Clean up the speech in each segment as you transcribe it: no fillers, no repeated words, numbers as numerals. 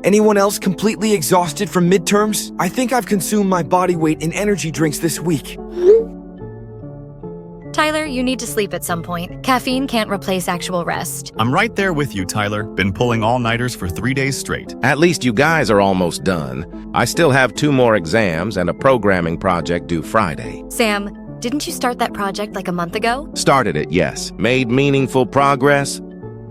Anyone else completely exhausted from midterms? I think I've consumed my body weight in energy drinks this week. Tyler, you need to sleep at some point. Caffeine can't replace actual rest. I'm right there with you, Tyler. Been pulling all-nighters for 3 days straight. At least you guys are almost done. I still have 2 more exams and a programming project due Friday. Sam, didn't you start that project like a month ago? Started it, yes. Made meaningful progress?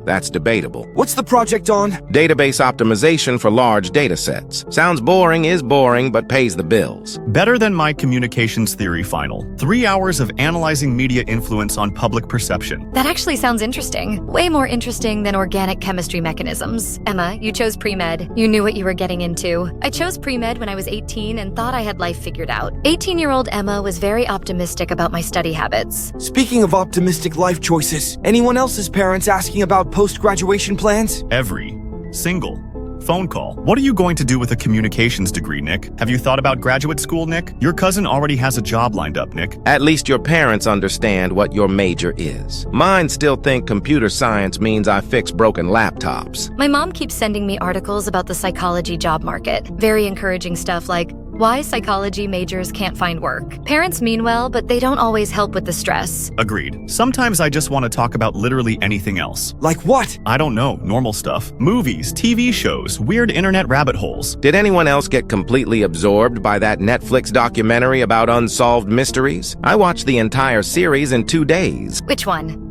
That's debatable. What's the project on? Database optimization for large data sets. Sounds boring, is boring, but pays the bills. Better than my communications theory final. 3 hours of analyzing media influence on public perception. That actually sounds interesting. Way more interesting than organic chemistry mechanisms. Emma, you chose pre-med. You knew what you were getting into. I chose pre-med when I was 18 and thought I had life figured out. 18-year-old Emma was very optimistic about my study habits. Speaking of optimistic life choices, anyone else's parents asking about post-graduation plans? Every single phone call. What are you going to do with a communications degree, Nick? Have you thought about graduate school, Nick? Your cousin already has a job lined up, Nick. At least your parents understand what your major is. Mine still think computer science means I fix broken laptops. My mom keeps sending me articles about the psychology job market. Very encouraging stuff like, why psychology majors can't find work. Parents mean well, but they don't always help with the stress. Agreed. Sometimes I just want to talk about literally anything else. Like what? I don't know, normal stuff. Movies, TV shows, weird internet rabbit holes. Did anyone else get completely absorbed by that Netflix documentary about unsolved mysteries? I watched the entire series in 2 days. Which one?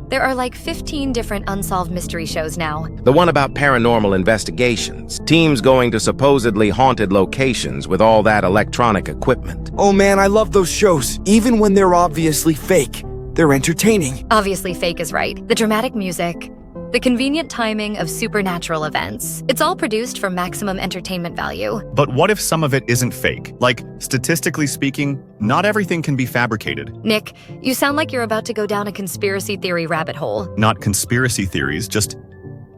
There are like 15 different unsolved mystery shows now. The one about paranormal investigations. Teams going to supposedly haunted locations with all that electronic equipment. Oh man, I love those shows. Even when they're obviously fake, they're entertaining. Obviously fake is right. The dramatic music, the convenient timing of supernatural events. It's all produced for maximum entertainment value. But what if some of it isn't fake? Like, statistically speaking, not everything can be fabricated. Nick, you sound like you're about to go down a conspiracy theory rabbit hole. Not conspiracy theories, just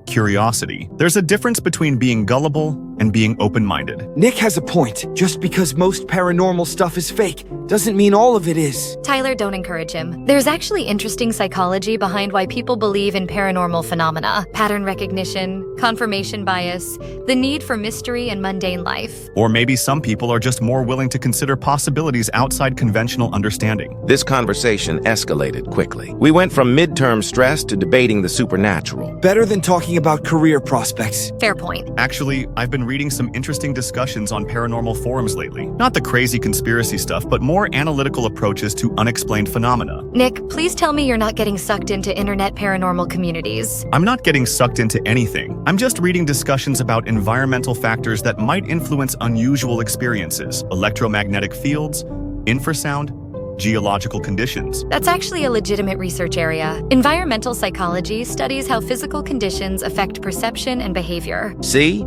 curiosity. There's a difference between being gullible and being open-minded. Nick has a point. Just because most paranormal stuff is fake doesn't mean all of it is. Tyler, don't encourage him. There's actually interesting psychology behind why people believe in paranormal phenomena. Pattern recognition, confirmation bias, the need for mystery in mundane life. Or maybe some people are just more willing to consider possibilities outside conventional understanding. This conversation escalated quickly. We went from midterm stress to debating the supernatural. Better than talking about career prospects. Fair point. Actually, I've been reading some interesting discussions on paranormal forums lately. Not the crazy conspiracy stuff, but more analytical approaches to unexplained phenomena. Nick, please tell me you're not getting sucked into internet paranormal communities. I'm not getting sucked into anything. I'm just reading discussions about environmental factors that might influence unusual experiences, electromagnetic fields, infrasound, geological conditions. That's actually a legitimate research area. Environmental psychology studies how physical conditions affect perception and behavior. See?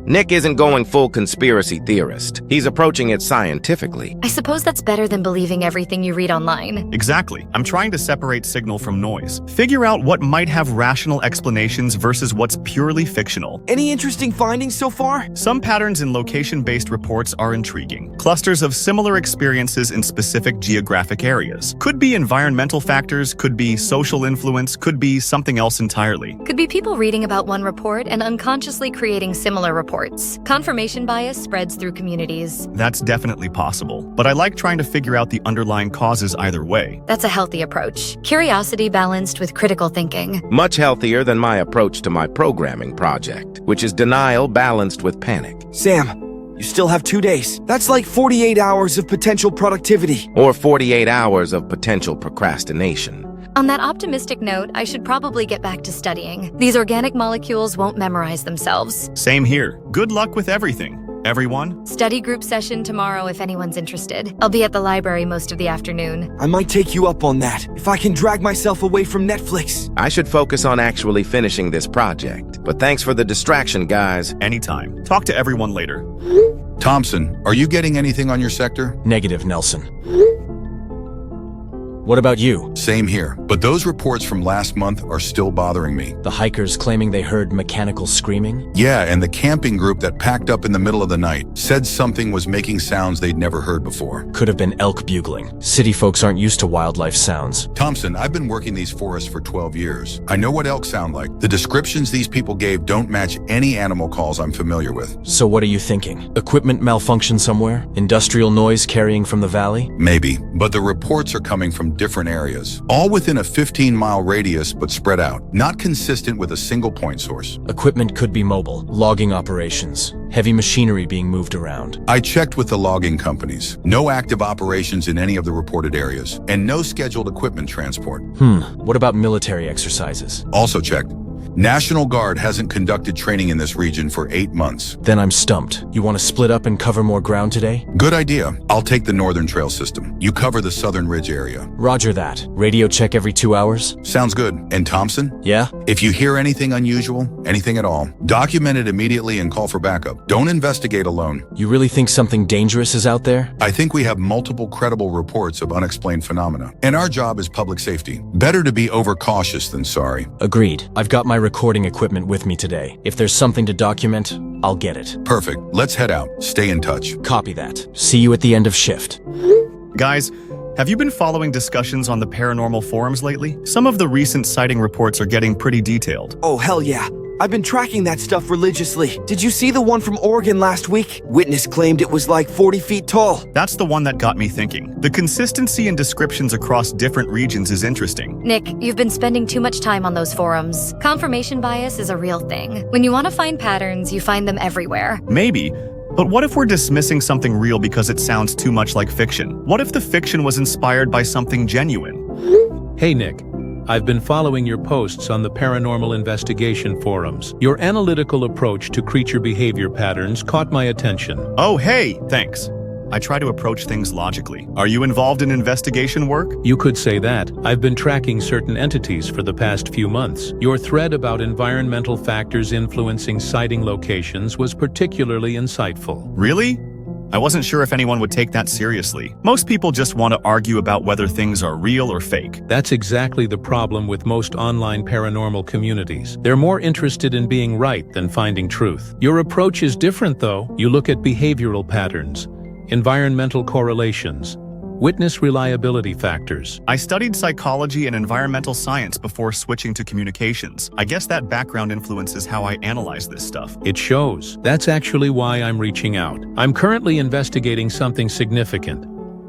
Nick isn't going full conspiracy theorist. He's approaching it scientifically. I suppose that's better than believing everything you read online. Exactly. I'm trying to separate signal from noise. Figure out what might have rational explanations versus what's purely fictional. Any interesting findings so far? Some patterns in location-based reports are intriguing. Clusters of similar experiences in specific geographic areas. Could be environmental factors, could be social influence, could be something else entirely. Could be people reading about one report and unconsciously creating similar reports. Confirmation bias spreads through communities. That's definitely possible, but I like trying to figure out the underlying causes either way. That's a healthy approach. Curiosity balanced with critical thinking. Much healthier than my approach to my programming project, which is denial balanced with panic. Sam, you still have 2 days. That's like 48 hours of potential productivity. Or 48 hours of potential procrastination. On that optimistic note, I should probably get back to studying. These organic molecules won't memorize themselves. Same here. Good luck with everything, everyone. Study group session tomorrow if anyone's interested. I'll be at the library most of the afternoon. I might take you up on that, if I can drag myself away from Netflix. I should focus on actually finishing this project. But thanks for the distraction, guys. Anytime. Talk to everyone later. Thompson, are you getting anything on your sector? Negative, Nelson. What about you? Same here, but those reports from last month are still bothering me. The hikers claiming they heard mechanical screaming? Yeah, and the camping group that packed up in the middle of the night said something was making sounds they'd never heard before. Could have been elk bugling. City folks aren't used to wildlife sounds. Thompson, I've been working these forests for 12 years. I know what elk sound like. The descriptions these people gave don't match any animal calls I'm familiar with. So what are you thinking? Equipment malfunction somewhere? Industrial noise carrying from the valley? Maybe, but the reports are coming from different areas, all within a 15-mile radius but spread out, not consistent with a single point source. Equipment could be mobile, logging operations, heavy machinery being moved around. I checked with the logging companies. No active operations in any of the reported areas, and no scheduled equipment transport. What about military exercises? Also checked. National Guard hasn't conducted training in this region for 8 months. Then I'm stumped. You want to split up and cover more ground today? Good idea. I'll take the Northern Trail system. You cover the Southern Ridge area. Roger that. Radio check every 2 hours? Sounds good. And Thompson? Yeah? If you hear anything unusual, anything at all, document it immediately and call for backup. Don't investigate alone. You really think something dangerous is out there? I think we have multiple credible reports of unexplained phenomena. And our job is public safety. Better to be overcautious than sorry. Agreed. I've got my recording equipment with me today. If there's something to document, I'll get it. Perfect. Let's head out. Stay in touch. Copy that. See you at the end of shift. Guys, have you been following discussions on the paranormal forums lately? Some of the recent sighting reports are getting pretty detailed. Oh, hell yeah. I've been tracking that stuff religiously. Did you see the one from Oregon last week? Witness claimed it was like 40 feet tall. That's the one that got me thinking. The consistency in descriptions across different regions is interesting. Nick, you've been spending too much time on those forums. Confirmation bias is a real thing. When you want to find patterns, you find them everywhere. Maybe, but what if we're dismissing something real because it sounds too much like fiction? What if the fiction was inspired by something genuine? Hey Nick, I've been following your posts on the paranormal investigation forums. Your analytical approach to creature behavior patterns caught my attention. Oh, hey, thanks. I try to approach things logically. Are you involved in investigation work? You could say that. I've been tracking certain entities for the past few months. Your thread about environmental factors influencing sighting locations was particularly insightful. Really? I wasn't sure if anyone would take that seriously. Most people just want to argue about whether things are real or fake. That's exactly the problem with most online paranormal communities. They're more interested in being right than finding truth. Your approach is different though. You look at behavioral patterns, environmental correlations, witness reliability factors. I studied psychology and environmental science before switching to communications. I guess that background influences how I analyze this stuff. It shows. That's actually why I'm reaching out. I'm currently investigating something significant,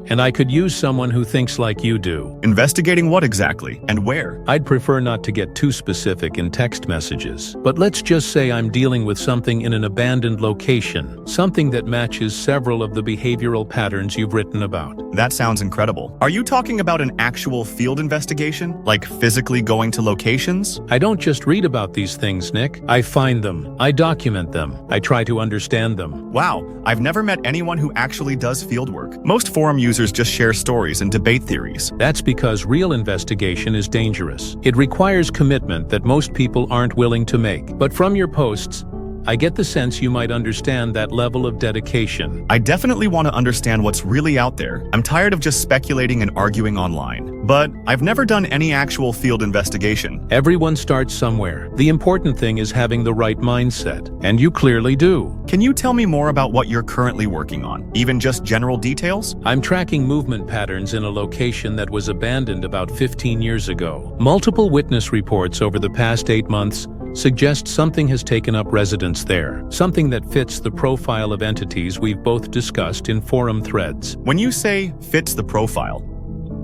and I could use someone who thinks like you do. Investigating what exactly, and where? I'd prefer not to get too specific in text messages, but let's just say I'm dealing with something in an abandoned location, something that matches several of the behavioral patterns you've written about. That sounds incredible. Are you talking about an actual field investigation? Like physically going to locations? I don't just read about these things, Nick. I find them. I document them. I try to understand them. Wow, I've never met anyone who actually does fieldwork. Most forum users just share stories and debate theories. That's because real investigation is dangerous. It requires commitment that most people aren't willing to make. But from your posts, I get the sense you might understand that level of dedication. I definitely want to understand what's really out there. I'm tired of just speculating and arguing online. But I've never done any actual field investigation. Everyone starts somewhere. The important thing is having the right mindset, and you clearly do. Can you tell me more about what you're currently working on? Even just general details? I'm tracking movement patterns in a location that was abandoned about 15 years ago. Multiple witness reports over the past 8 months suggest something has taken up residence there, something that fits the profile of entities we've both discussed in forum threads. When you say fits the profile,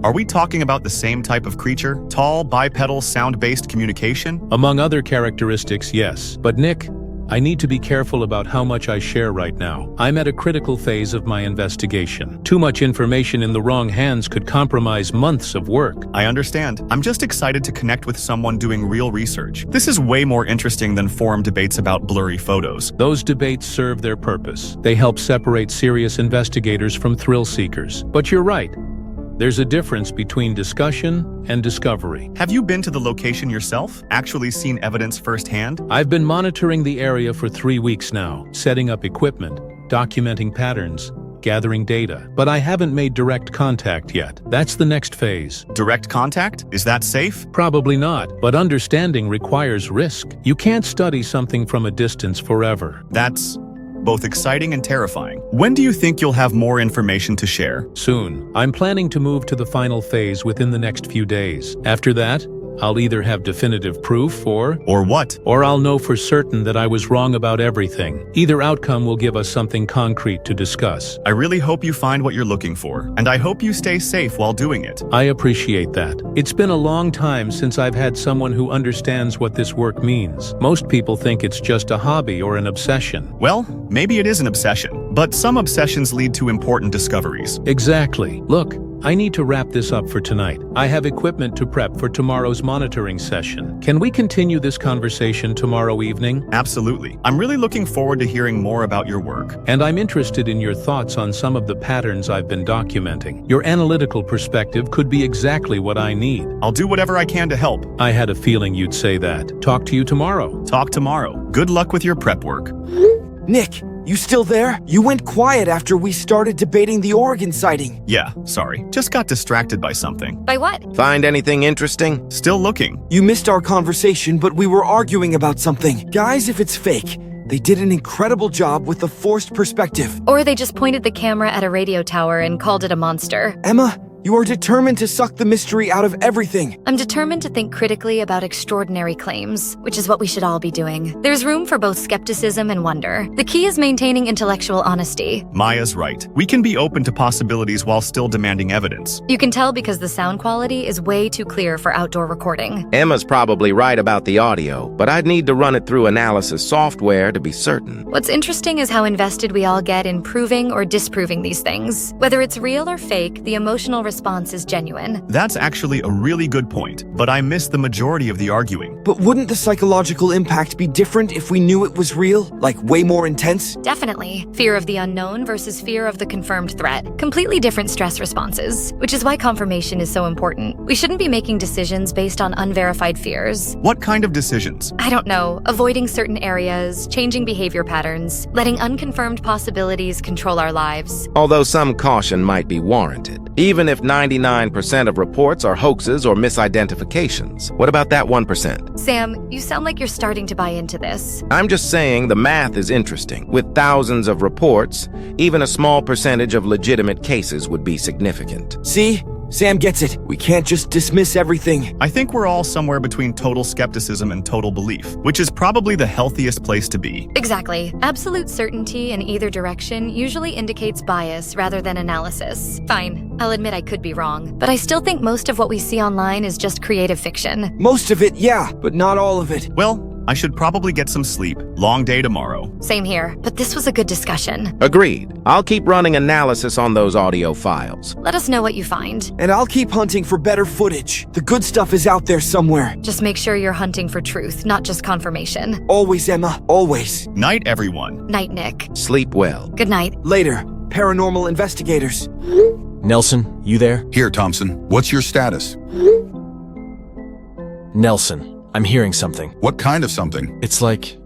are we talking about the same type of creature? Tall, bipedal, sound-based communication? Among other characteristics, yes. But Nick, I need to be careful about how much I share right now. I'm at a critical phase of my investigation. Too much information in the wrong hands could compromise months of work. I understand. I'm just excited to connect with someone doing real research. This is way more interesting than forum debates about blurry photos. Those debates serve their purpose. They help separate serious investigators from thrill seekers. But you're right. There's a difference between discussion and discovery. Have you been to the location yourself? Actually seen evidence firsthand? I've been monitoring the area for 3 weeks now, setting up equipment, documenting patterns, gathering data, but I haven't made direct contact yet. That's the next phase. Direct contact? Is that safe? Probably not, but understanding requires risk. You can't study something from a distance forever. That's both exciting and terrifying. When do you think you'll have more information to share? Soon. I'm planning to move to the final phase within the next few days. After that, I'll either have definitive proof Or what? or I'll know for certain that I was wrong about everything. Either outcome will give us something concrete to discuss. I really hope you find what you're looking for, and I hope you stay safe while doing it. I appreciate that. It's been a long time since I've had someone who understands what this work means. Most people think it's just a hobby or an obsession. Well, maybe it is an obsession, but some obsessions lead to important discoveries. Exactly. Look, I need to wrap this up for tonight. I have equipment to prep for tomorrow's monitoring session. Can we continue this conversation tomorrow evening? Absolutely. I'm really looking forward to hearing more about your work. And I'm interested in your thoughts on some of the patterns I've been documenting. Your analytical perspective could be exactly what I need. I'll do whatever I can to help. I had a feeling you'd say that. Talk to you tomorrow. Talk tomorrow. Good luck with your prep work. Nick, you still there? You went quiet after we started debating the Oregon sighting. Yeah, sorry. Just got distracted by something. By what? Find anything interesting? Still looking. You missed our conversation, but we were arguing about something. Guys, if it's fake, they did an incredible job with the forced perspective. Or they just pointed the camera at a radio tower and called it a monster. Emma, you are determined to suck the mystery out of everything. I'm determined to think critically about extraordinary claims, which is what we should all be doing. There's room for both skepticism and wonder. The key is maintaining intellectual honesty. Maya's right. We can be open to possibilities while still demanding evidence. You can tell because the sound quality is way too clear for outdoor recording. Emma's probably right about the audio, but I'd need to run it through analysis software to be certain. What's interesting is how invested we all get in proving or disproving these things. Whether it's real or fake, the emotional response is genuine. That's actually a really good point, but I missed the majority of the arguing. But wouldn't the psychological impact be different if we knew it was real? Like way more intense? Definitely. Fear of the unknown versus fear of the confirmed threat. Completely different stress responses, which is why confirmation is so important. We shouldn't be making decisions based on unverified fears. What kind of decisions? I don't know, avoiding certain areas, changing behavior patterns, letting unconfirmed possibilities control our lives. Although some caution might be warranted. Even if 99% of reports are hoaxes or misidentifications, what about that 1%? Sam, you sound like you're starting to buy into this. I'm just saying the math is interesting. With thousands of reports, even a small percentage of legitimate cases would be significant. See? Sam gets it. We can't just dismiss everything. I think we're all somewhere between total skepticism and total belief, which is probably the healthiest place to be. Exactly. Absolute certainty in either direction usually indicates bias rather than analysis. Fine, I'll admit I could be wrong, but I still think most of what we see online is just creative fiction. Most of it, yeah, but not all of it. Well, I should probably get some sleep. Long day tomorrow. Same here, but this was a good discussion. Agreed. I'll keep running analysis on those audio files. Let us know what you find. And I'll keep hunting for better footage. The good stuff is out there somewhere. Just make sure you're hunting for truth, not just confirmation. Always, Emma, always. Night, everyone. Night, Nick. Sleep well. Good night. Later, paranormal investigators. Nelson, you there? Here, Thompson. What's your status? Nelson, I'm hearing something. What kind of something? It's like,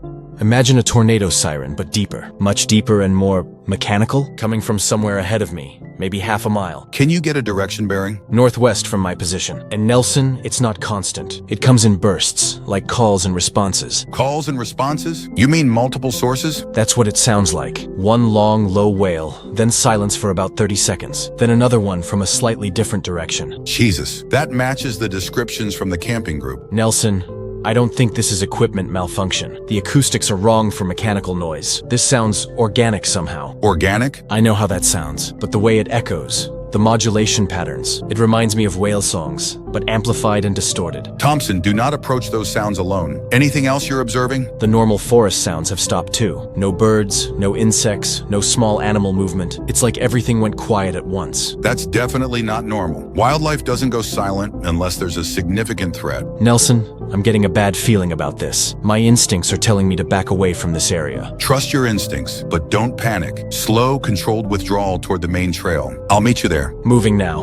imagine a tornado siren, but deeper. Much deeper and more mechanical, coming from somewhere ahead of me, maybe half a mile. Can you get a direction bearing? Northwest from my position. And Nelson, it's not constant. It comes in bursts, like calls and responses. Calls and responses? You mean multiple sources? That's what it sounds like. One long, low wail, then silence for about 30 seconds. Then another one from a slightly different direction. Jesus, that matches the descriptions from the camping group. Nelson, I don't think this is equipment malfunction. The acoustics are wrong for mechanical noise. This sounds organic somehow. Organic? I know how that sounds, but the way it echoes, the modulation patterns, it reminds me of whale songs, but amplified and distorted. Thompson, do not approach those sounds alone. Anything else you're observing? The normal forest sounds have stopped too. No birds, no insects, no small animal movement. It's like everything went quiet at once. That's definitely not normal. Wildlife doesn't go silent unless there's a significant threat. Nelson, I'm getting a bad feeling about this. My instincts are telling me to back away from this area. Trust your instincts, but don't panic. Slow, controlled withdrawal toward the main trail. I'll meet you there. Moving now.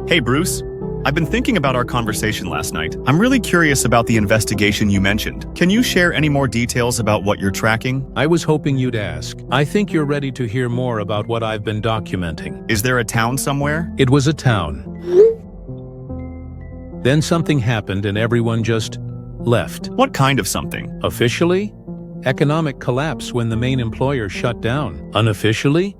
Hey, Bruce. I've been thinking about our conversation last night. I'm really curious about the investigation you mentioned. Can you share any more details about what you're tracking? I was hoping you'd ask. I think you're ready to hear more about what I've been documenting. Is there a town somewhere? It was a town. Then something happened and everyone just left. What kind of something? Officially, economic collapse when the main employer shut down. Unofficially,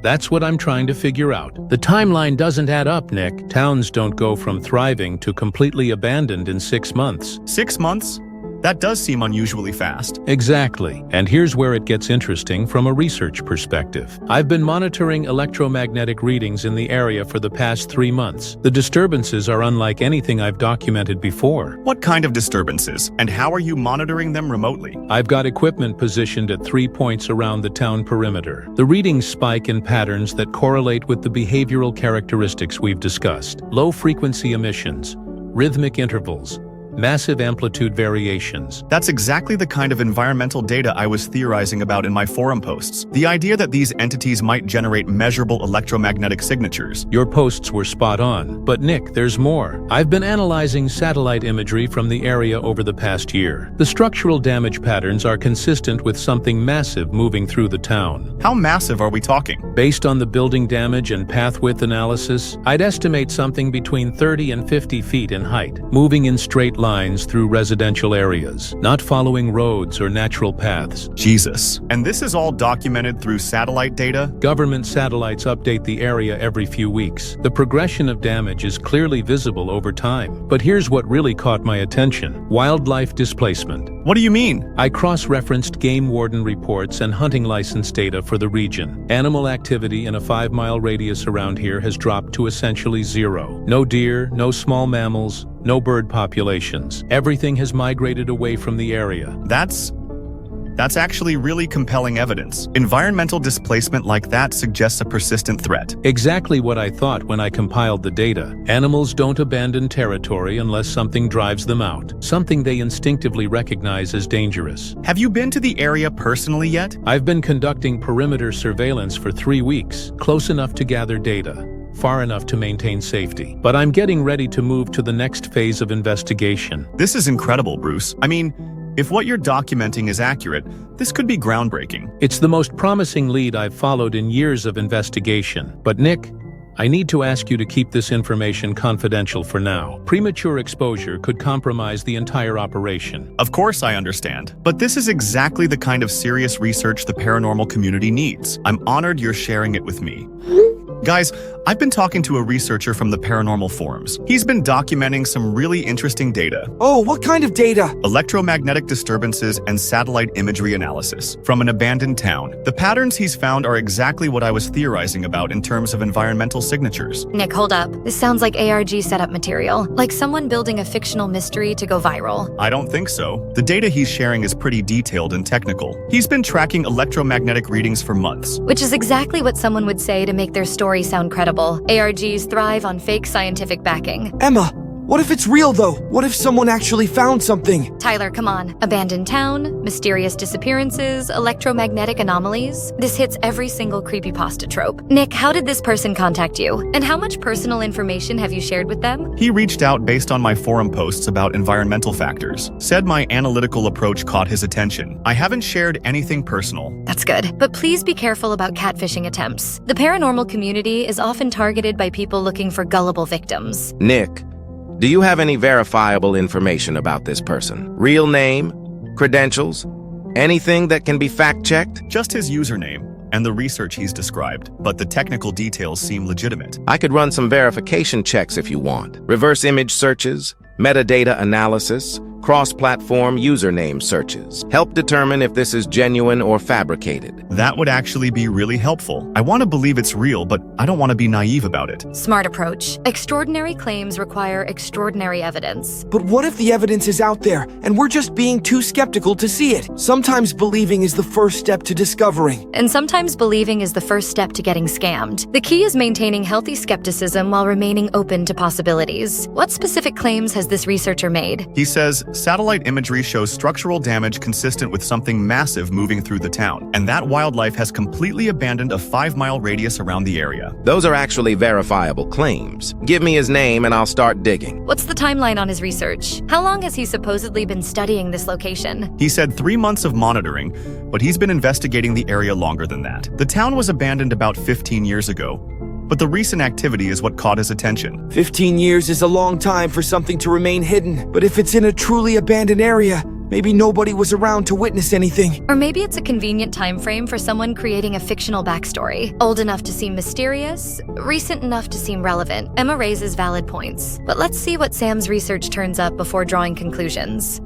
that's what I'm trying to figure out. The timeline doesn't add up, Nick. Towns don't go from thriving to completely abandoned in 6 months. 6 months? That does seem unusually fast. Exactly. And here's where it gets interesting from a research perspective. I've been monitoring electromagnetic readings in the area for the past 3 months. The disturbances are unlike anything I've documented before. What kind of disturbances? And how are you monitoring them remotely? I've got equipment positioned at 3 points around the town perimeter. The readings spike in patterns that correlate with the behavioral characteristics we've discussed. Low-frequency emissions, rhythmic intervals, massive amplitude variations. That's exactly the kind of environmental data I was theorizing about in my forum posts. The idea that these entities might generate measurable electromagnetic signatures. Your posts were spot on. But Nick, there's more. I've been analyzing satellite imagery from the area over the past year. The structural damage patterns are consistent with something massive moving through the town. How massive are we talking? Based on the building damage and path width analysis, I'd estimate something between 30 and 50 feet in height, moving in straight lines through residential areas, not following roads or natural paths. Jesus. And this is all documented through satellite data? Government satellites update the area every few weeks. The progression of damage is clearly visible over time. But here's what really caught my attention: wildlife displacement. What do you mean? I cross-referenced game warden reports and hunting license data for the region. Animal activity in a 5-mile radius around here has dropped to essentially zero. No deer, no small mammals, no bird populations. Everything has migrated away from the area. That's actually really compelling evidence. Environmental displacement like that suggests a persistent threat. Exactly what I thought when I compiled the data. Animals don't abandon territory unless something drives them out, something they instinctively recognize as dangerous. Have you been to the area personally yet? I've been conducting perimeter surveillance for 3 weeks, close enough to gather data, far enough to maintain safety. But I'm getting ready to move to the next phase of investigation. This is incredible, Bruce. I mean, if what you're documenting is accurate, this could be groundbreaking. It's the most promising lead I've followed in years of investigation. But Nick, I need to ask you to keep this information confidential for now. Premature exposure could compromise the entire operation. Of course I understand. But this is exactly the kind of serious research the paranormal community needs. I'm honored you're sharing it with me. Guys, I've been talking to a researcher from the Paranormal forums. He's been documenting some really interesting data. Oh, what kind of data? Electromagnetic disturbances and satellite imagery analysis from an abandoned town. The patterns he's found are exactly what I was theorizing about in terms of environmental signatures. Nick, hold up. This sounds like ARG setup material, like someone building a fictional mystery to go viral. I don't think so. The data he's sharing is pretty detailed and technical. He's been tracking electromagnetic readings for months. Which is exactly what someone would say to make their story sound credible. ARGs thrive on fake scientific backing. Emma, what if it's real though? What if someone actually found something? Tyler, come on. Abandoned town, mysterious disappearances, electromagnetic anomalies. This hits every single creepypasta trope. Nick, how did this person contact you? And how much personal information have you shared with them? He reached out based on my forum posts about environmental factors. Said my analytical approach caught his attention. I haven't shared anything personal. That's good. But please be careful about catfishing attempts. The paranormal community is often targeted by people looking for gullible victims. Nick, do you have any verifiable information about this person? Real name? Credentials? Anything that can be fact-checked? Just his username and the research he's described, but the technical details seem legitimate. I could run some verification checks if you want. Reverse image searches, metadata analysis, cross-platform username searches. Help determine if this is genuine or fabricated. That would actually be really helpful. I want to believe it's real, but I don't want to be naive about it. Smart approach. Extraordinary claims require extraordinary evidence. But what if the evidence is out there and we're just being too skeptical to see it? Sometimes believing is the first step to discovering. And sometimes believing is the first step to getting scammed. The key is maintaining healthy skepticism while remaining open to possibilities. What specific claims has this researcher made? He says Satellite imagery shows structural damage consistent with something massive moving through the town, and that wildlife has completely abandoned a 5-mile radius around the area. Those are actually verifiable claims. Give me his name and I'll start digging. What's the timeline on his research? How long has he supposedly been studying this location? He said 3 months of monitoring, but he's been investigating the area longer than that. The town was abandoned about 15 years ago, but the recent activity is what caught his attention. 15 years is a long time for something to remain hidden, but if it's in a truly abandoned area, maybe nobody was around to witness anything. Or maybe it's a convenient time frame for someone creating a fictional backstory. Old enough to seem mysterious, recent enough to seem relevant. Emma raises valid points. But let's see what Sam's research turns up before drawing conclusions.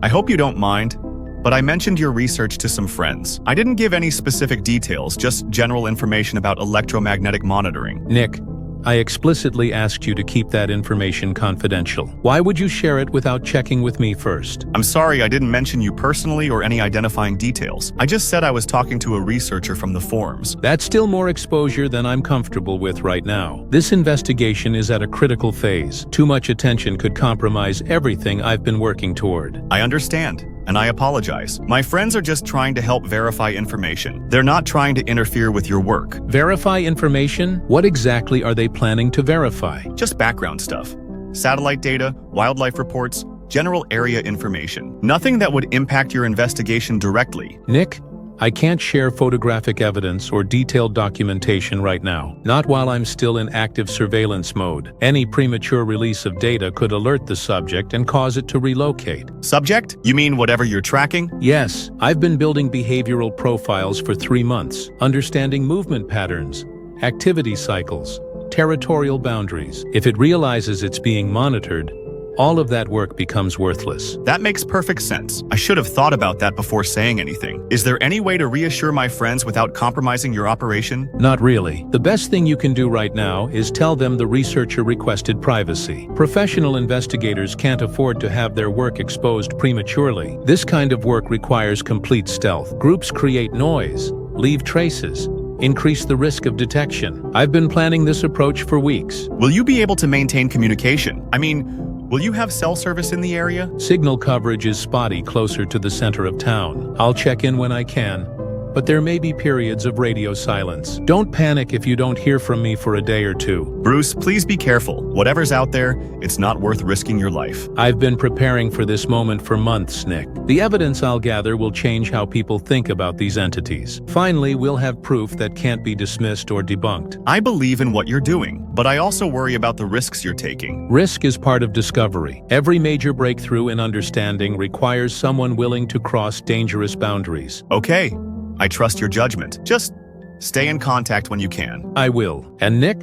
I hope you don't mind, but I mentioned your research to some friends. I didn't give any specific details, just general information about electromagnetic monitoring. Nick, I explicitly asked you to keep that information confidential. Why would you share it without checking with me first? I'm sorry I didn't mention you personally or any identifying details. I just said I was talking to a researcher from the forums. That's still more exposure than I'm comfortable with right now. This investigation is at a critical phase. Too much attention could compromise everything I've been working toward. I understand, and I apologize. My friends are just trying to help verify information. They're not trying to interfere with your work. Verify information? What exactly are they planning to verify? Just background stuff. Satellite data, wildlife reports, general area information. Nothing that would impact your investigation directly. Nick, I can't share photographic evidence or detailed documentation right now, not while I'm still in active surveillance mode. Any premature release of data could alert the subject and cause it to relocate. Subject? You mean whatever you're tracking? Yes, I've been building behavioral profiles for 3 months, understanding movement patterns, activity cycles, territorial boundaries. If it realizes it's being monitored, all of that work becomes worthless. That makes perfect sense. I should have thought about that before saying anything. Is there any way to reassure my friends without compromising your operation? Not really. The best thing you can do right now is tell them the researcher requested privacy. Professional investigators can't afford to have their work exposed prematurely. This kind of work requires complete stealth. Groups create noise, leave traces, increase the risk of detection. I've been planning this approach for weeks. Will you be able to maintain communication? I mean, will you have cell service in the area? Signal coverage is spotty closer to the center of town. I'll check in when I can, but there may be periods of radio silence. Don't panic if you don't hear from me for a day or two. Bruce, please be careful. Whatever's out there, it's not worth risking your life. I've been preparing for this moment for months, Nick. The evidence I'll gather will change how people think about these entities. Finally, we'll have proof that can't be dismissed or debunked. I believe in what you're doing, but I also worry about the risks you're taking. Risk is part of discovery. Every major breakthrough in understanding requires someone willing to cross dangerous boundaries. Okay, I trust your judgment. Just stay in contact when you can. I will. And Nick,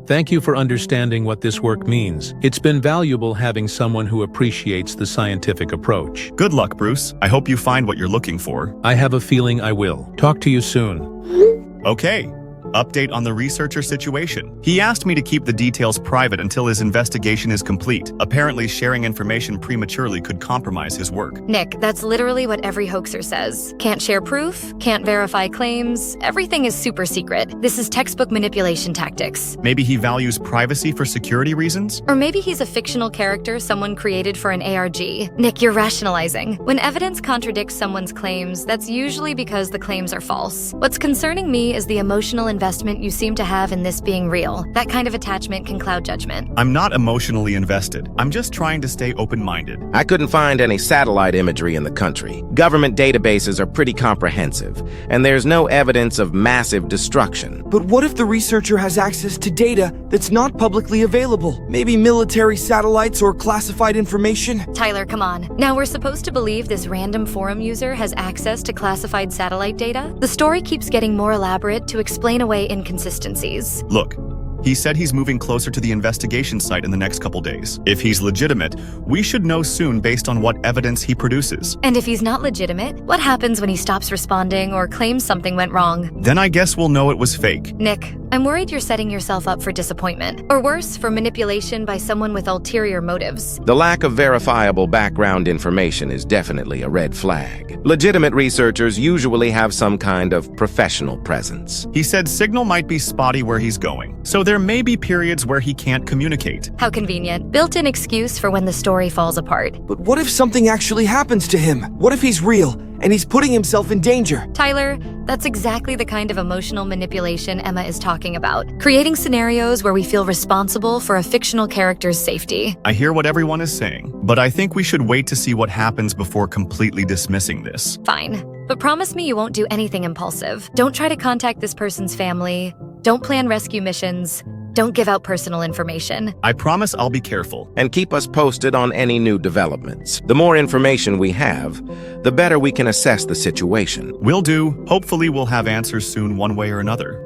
thank you for understanding what this work means. It's been valuable having someone who appreciates the scientific approach. Good luck, Bruce. I hope you find what you're looking for. I have a feeling I will. Talk to you soon. Okay. Update on the researcher situation. He asked me to keep the details private until his investigation is complete. Apparently, sharing information prematurely could compromise his work. Nick, that's literally what every hoaxer says. Can't share proof, can't verify claims, everything is super secret. This is textbook manipulation tactics. Maybe he values privacy for security reasons? Or maybe he's a fictional character someone created for an ARG. Nick, you're rationalizing. When evidence contradicts someone's claims, that's usually because the claims are false. What's concerning me is the emotional investment you seem to have in this being real. That kind of attachment can cloud judgment. I'm not emotionally invested. I'm just trying to stay open-minded. I couldn't find any satellite imagery in the country. Government databases are pretty comprehensive, and there's no evidence of massive destruction. But what if the researcher has access to data that's not publicly available? Maybe military satellites or classified information? Tyler, come on. Now we're supposed to believe this random forum user has access to classified satellite data? The story keeps getting more elaborate to explain away inconsistencies. Look, he said he's moving closer to the investigation site in the next couple days. If he's legitimate, we should know soon based on what evidence he produces. And if he's not legitimate, what happens when he stops responding or claims something went wrong? Then I guess we'll know it was fake. Nick, I'm worried you're setting yourself up for disappointment, or worse, for manipulation by someone with ulterior motives. The lack of verifiable background information is definitely a red flag. Legitimate researchers usually have some kind of professional presence. He said signal might be spotty where he's going, so there may be periods where he can't communicate. How convenient. Built-in excuse for when the story falls apart. But what if something actually happens to him? What if he's real and he's putting himself in danger? Tyler, that's exactly the kind of emotional manipulation Emma is talking about. Creating scenarios where we feel responsible for a fictional character's safety. I hear what everyone is saying, but I think we should wait to see what happens before completely dismissing this. Fine. But promise me you won't do anything impulsive. Don't try to contact this person's family. Don't plan rescue missions. Don't give out personal information. I promise I'll be careful. And keep us posted on any new developments. The more information we have, the better we can assess the situation. Will do. Hopefully we'll have answers soon one way or another.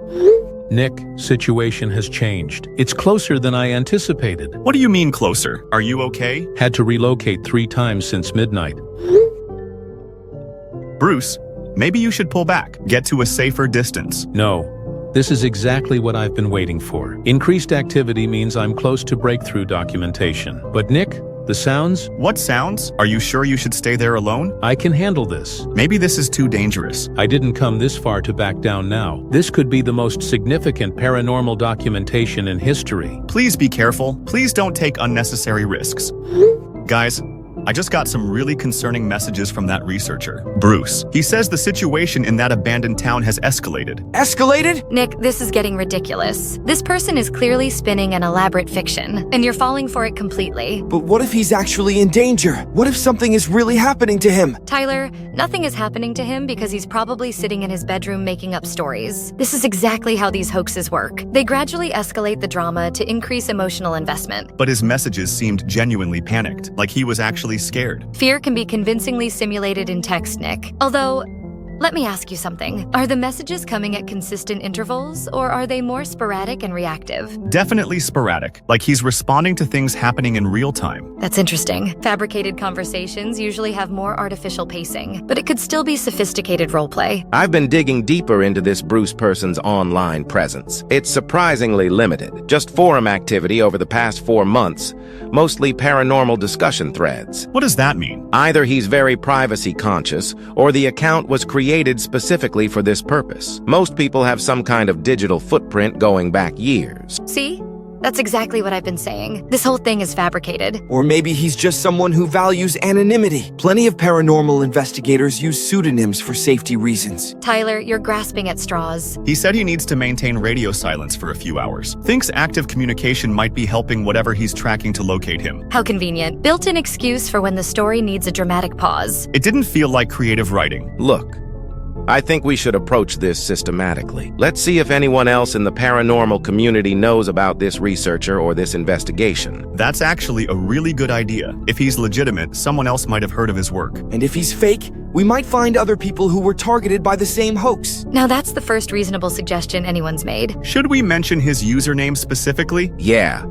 Nick, situation has changed. It's closer than I anticipated. What do you mean closer? Are you okay? Had to relocate 3 times since midnight. Bruce, maybe you should pull back. Get to a safer distance. No. This is exactly what I've been waiting for. Increased activity means I'm close to breakthrough documentation. But Nick, the sounds? What sounds? Are you sure you should stay there alone? I can handle this. Maybe this is too dangerous. I didn't come this far to back down now. This could be the most significant paranormal documentation in history. Please be careful. Please don't take unnecessary risks. Guys, I just got some really concerning messages from that researcher, Bruce. He says the situation in that abandoned town has escalated. Escalated? Nick, this is getting ridiculous. This person is clearly spinning an elaborate fiction, and you're falling for it completely. But what if he's actually in danger? What if something is really happening to him? Tyler, nothing is happening to him because he's probably sitting in his bedroom making up stories. This is exactly how these hoaxes work. They gradually escalate the drama to increase emotional investment. But his messages seemed genuinely panicked, like he was actually scared. Fear can be convincingly simulated in text, Nick. Although, let me ask you something. Are the messages coming at consistent intervals, or are they more sporadic and reactive? Definitely sporadic, like he's responding to things happening in real time. That's interesting. Fabricated conversations usually have more artificial pacing, but it could still be sophisticated roleplay. I've been digging deeper into this Bruce person's online presence. It's surprisingly limited. Just forum activity over the past 4 months, mostly paranormal discussion threads. What does that mean? Either he's very privacy conscious, or the account was created specifically for this purpose. Most people have some kind of digital footprint going back years. See? That's exactly what I've been saying. This whole thing is fabricated. Or maybe he's just someone who values anonymity. Plenty of paranormal investigators use pseudonyms for safety reasons. Tyler, you're grasping at straws. He said he needs to maintain radio silence for a few hours. Thinks active communication might be helping whatever he's tracking to locate him. How convenient. Built-in excuse for when the story needs a dramatic pause. It didn't feel like creative writing. Look, I think we should approach this systematically. Let's see if anyone else in the paranormal community knows about this researcher or this investigation. That's actually a really good idea. If he's legitimate, someone else might have heard of his work. And if he's fake, we might find other people who were targeted by the same hoax. Now that's the first reasonable suggestion anyone's made. Should we mention his username specifically? Yeah.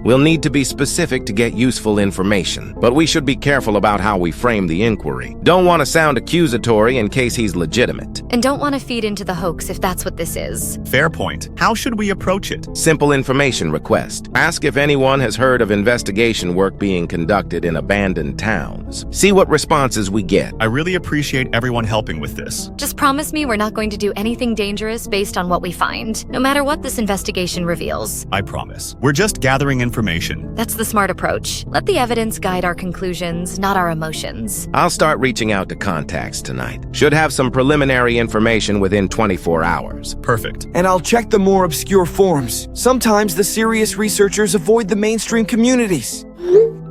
We'll need to be specific to get useful information, but we should be careful about how we frame the inquiry. Don't want to sound accusatory in case he's legitimate. And don't want to feed into the hoax if that's what this is. Fair point. How should we approach it? Simple information request. Ask if anyone has heard of investigation work being conducted in abandoned towns. See what responses we get. I really appreciate everyone helping with this. Just promise me we're not going to do anything dangerous based on what we find, no matter what this investigation reveals. I promise. We're just gathering information. That's the smart approach. Let the evidence guide our conclusions, not our emotions. I'll start reaching out to contacts tonight. Should have some preliminary information within 24 hours. Perfect. And I'll check the more obscure forums. Sometimes the serious researchers avoid the mainstream communities.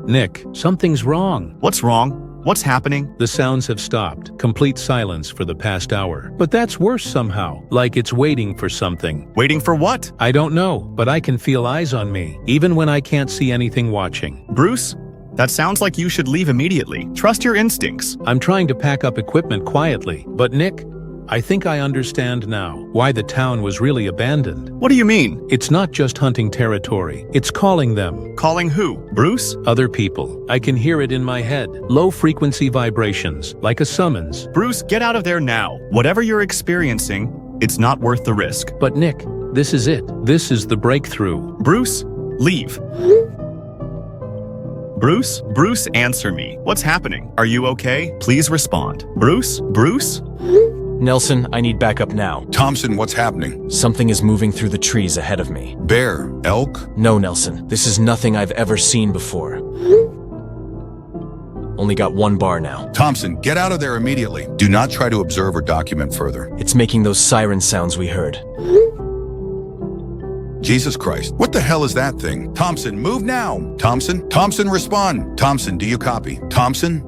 Nick, something's wrong. What's wrong? What's happening? The sounds have stopped. Complete silence for the past hour. But that's worse somehow. Like it's waiting for something. Waiting for what? I don't know, but I can feel eyes on me, even when I can't see anything watching. Bruce? That sounds like you should leave immediately. Trust your instincts. I'm trying to pack up equipment quietly. But Nick, I think I understand now why the town was really abandoned. What do you mean? It's not just hunting territory. It's calling them. Calling who? Bruce? Other people. I can hear it in my head. Low-frequency vibrations, like a summons. Bruce, get out of there now. Whatever you're experiencing, it's not worth the risk. But Nick, This is it. This is the breakthrough. Bruce, leave. Bruce? Bruce, answer me. What's happening? Are you okay? Please respond. Bruce? Bruce? Nelson, I need backup now. Thompson, what's happening? Something is moving through the trees ahead of me. Bear? Elk? No, Nelson, this is nothing I've ever seen before. Only got one bar now. Thompson, get out of there immediately. Do not try to observe or document further. It's making those siren sounds we heard. Jesus Christ, what the hell is that thing? Thompson, move now! Thompson? Thompson, respond! Thompson, do you copy? Thompson?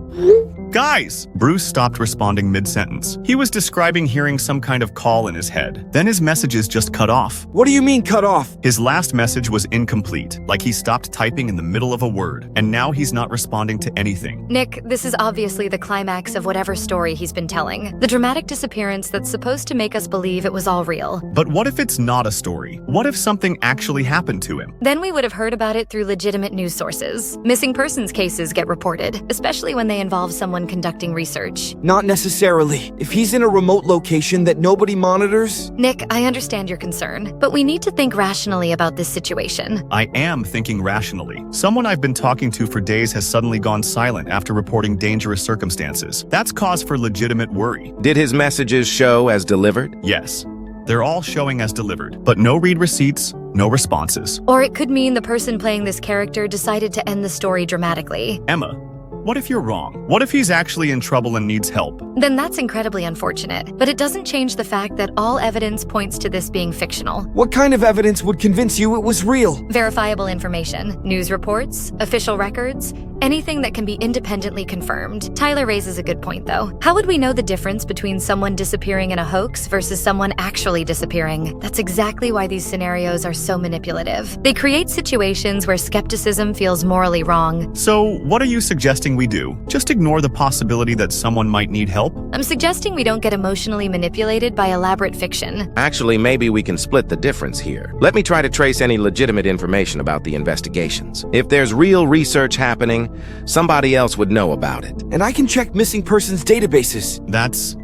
Guys! Bruce stopped responding mid-sentence. He was describing hearing some kind of call in his head. Then his messages just cut off. What do you mean cut off? His last message was incomplete, like he stopped typing in the middle of a word, and now he's not responding to anything. Nick, this is obviously the climax of whatever story he's been telling. The dramatic disappearance that's supposed to make us believe it was all real. But what if it's not a story? What if something actually happened to him? Then we would have heard about it through legitimate news sources. Missing persons cases get reported, especially when they involve someone conducting research. Not necessarily. If he's in a remote location that nobody monitors... Nick, I understand your concern, but we need to think rationally about this situation. I am thinking rationally. Someone I've been talking to for days has suddenly gone silent after reporting dangerous circumstances. That's cause for legitimate worry. Did his messages show as delivered? Yes. They're all showing as delivered, but no read receipts, no responses. Or it could mean the person playing this character decided to end the story dramatically. Emma, what if you're wrong? What if he's actually in trouble and needs help? Then that's incredibly unfortunate, but it doesn't change the fact that all evidence points to this being fictional. What kind of evidence would convince you it was real? Verifiable information, news reports, official records, anything that can be independently confirmed. Tyler raises a good point, though. How would we know the difference between someone disappearing in a hoax versus someone actually disappearing? That's exactly why these scenarios are so manipulative. They create situations where skepticism feels morally wrong. So, what are you suggesting we do? Just ignore the possibility that someone might need help? I'm suggesting we don't get emotionally manipulated by elaborate fiction. Actually, maybe we can split the difference here. Let me try to trace any legitimate information about the investigations. If there's real research happening, somebody else would know about it. And I can check missing persons databases. That's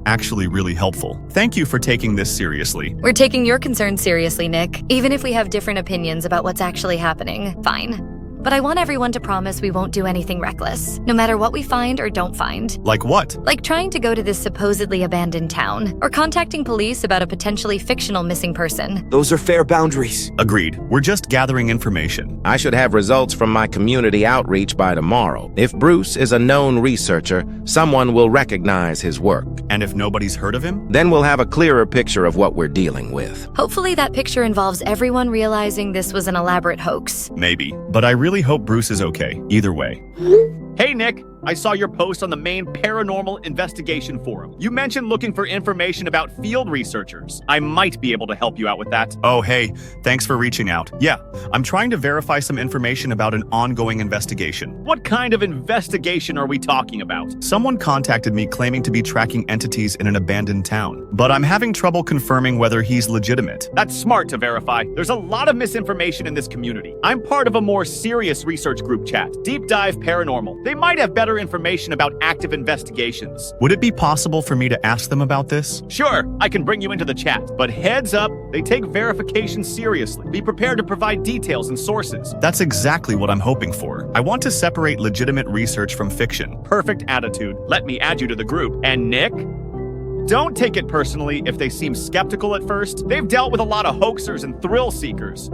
actually really helpful. Thank you for taking this seriously. We're taking your concerns seriously, Nick. Even if we have different opinions about what's actually happening, fine. But I want everyone to promise we won't do anything reckless, no matter what we find or don't find. Like what? Like trying to go to this supposedly abandoned town, or contacting police about a potentially fictional missing person. Those are fair boundaries. Agreed. We're just gathering information. I should have results from my community outreach by tomorrow. If Bruce is a known researcher, someone will recognize his work. And if nobody's heard of him? Then we'll have a clearer picture of what we're dealing with. Hopefully that picture involves everyone realizing this was an elaborate hoax. Maybe. But I really hope Bruce is okay, either way. Hey, Nick. I saw your post on the main Paranormal investigation forum. You mentioned looking for information about field researchers. I might be able to help you out with that. Oh, hey, thanks for reaching out. Yeah, I'm trying to verify some information about an ongoing investigation. What kind of investigation are we talking about? Someone contacted me claiming to be tracking entities in an abandoned town, but I'm having trouble confirming whether he's legitimate. That's smart to verify. There's a lot of misinformation in this community. I'm part of a more serious research group chat, Deep Dive Paranormal. They might have better information about active investigations. Would it be possible for me to ask them about this? Sure, I can bring you into the chat, but heads up, they take verification seriously. Be prepared to provide details and sources. That's exactly what I'm hoping for. I want to separate legitimate research from fiction. Perfect attitude. Let me add you to the group. And Nick? Don't take it personally if they seem skeptical at first. They've dealt with a lot of hoaxers and thrill seekers.